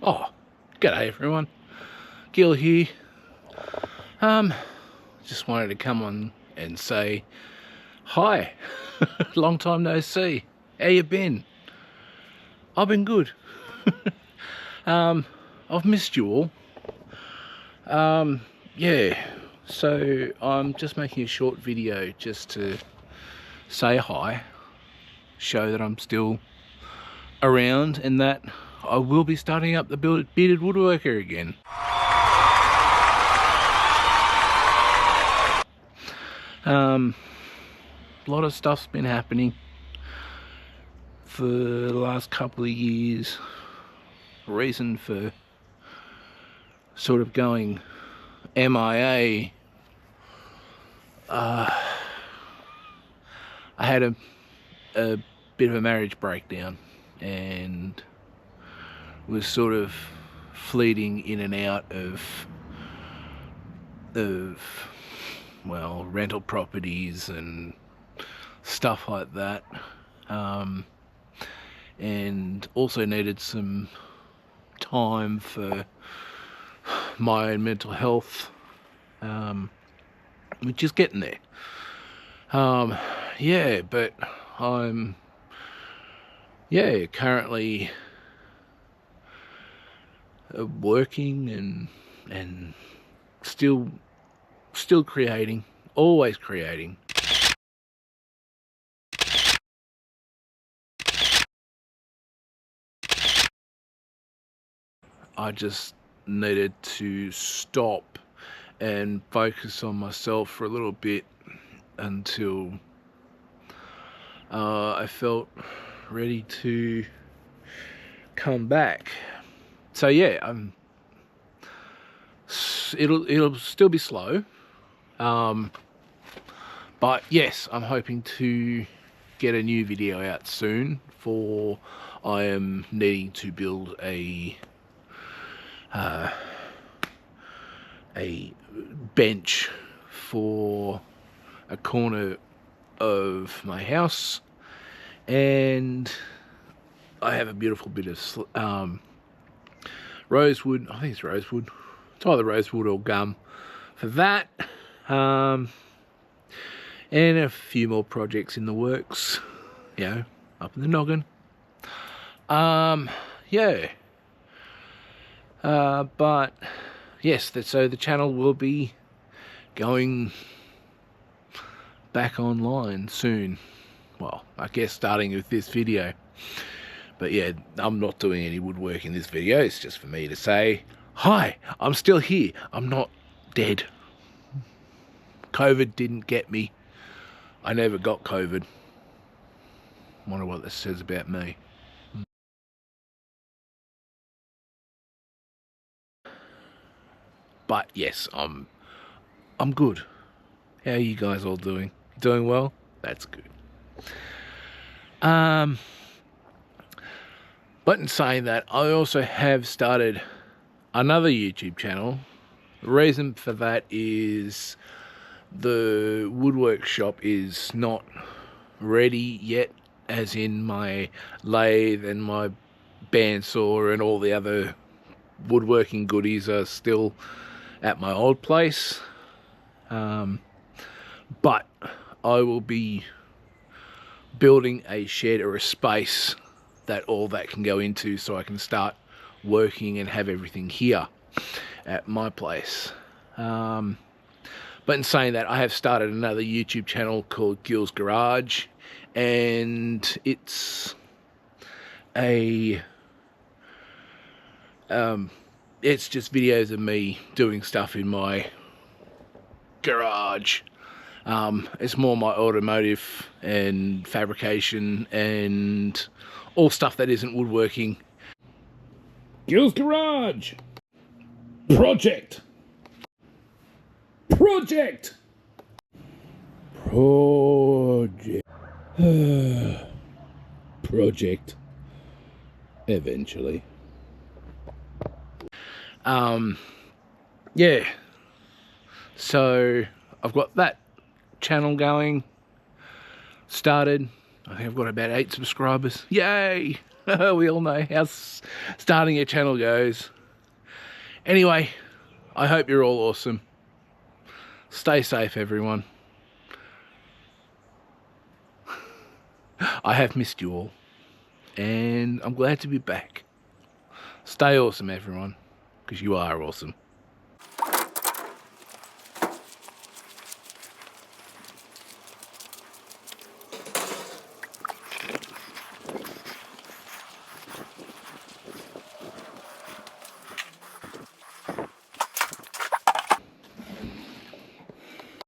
Oh, g'day everyone. Gil here. Just wanted to come on and say hi. Long time no see. How you been? I've been good. I've missed you all. Yeah. So I'm just making a short video just to say hi, show that I'm still around and that I will be starting up the Bearded Woodworker again. A lot of stuff's been happening for the last couple of years. Reason for sort of going MIA, I had a bit of a marriage breakdown and was sort of fleeting in and out of well, rental properties and stuff like that, and also needed some time for my own mental health, which is getting there. Yeah, but I'm currently working and still creating, always creating. I just needed to stop and focus on myself for a little bit until I felt ready to come back. So yeah, it'll still be slow, but yes, I'm hoping to get a new video out soon. For I am needing to build a bench for a corner of my house, and I have a beautiful bit of rosewood. I think it's rosewood. It's either rosewood or gum for that, and a few more projects in the works, you know, up in the noggin. Yeah. But yes, so the channel will be going back online soon. Well, I guess starting with this video. But yeah, I'm not doing any woodwork in this video. It's just for me to say, hi, I'm still here. I'm not dead. COVID didn't get me. I never got COVID. Wonder what this says about me. But yes, I'm good. How are you guys all doing? Doing well? That's good. But in saying that, I also have started another YouTube channel. The reason for that is the woodwork shop is not ready yet, as in my lathe and my bandsaw and all the other woodworking goodies are still at my old place. But I will be building a shed or a space that all that can go into, so I can start working and have everything here at my place. But in saying that, I have started another YouTube channel called GUIL'S, and it's it's just videos of me doing stuff in my garage. It's more my automotive and fabrication and all stuff that isn't woodworking. GUIL'S Garage! Project! Eventually. Yeah. So I've got that channel going, started. I think I've got about 8 subscribers. Yay! We all know how starting a channel goes. Anyway, I hope you're all awesome. Stay safe, everyone. I have missed you all, and I'm glad to be back. Stay awesome, everyone, because you are awesome.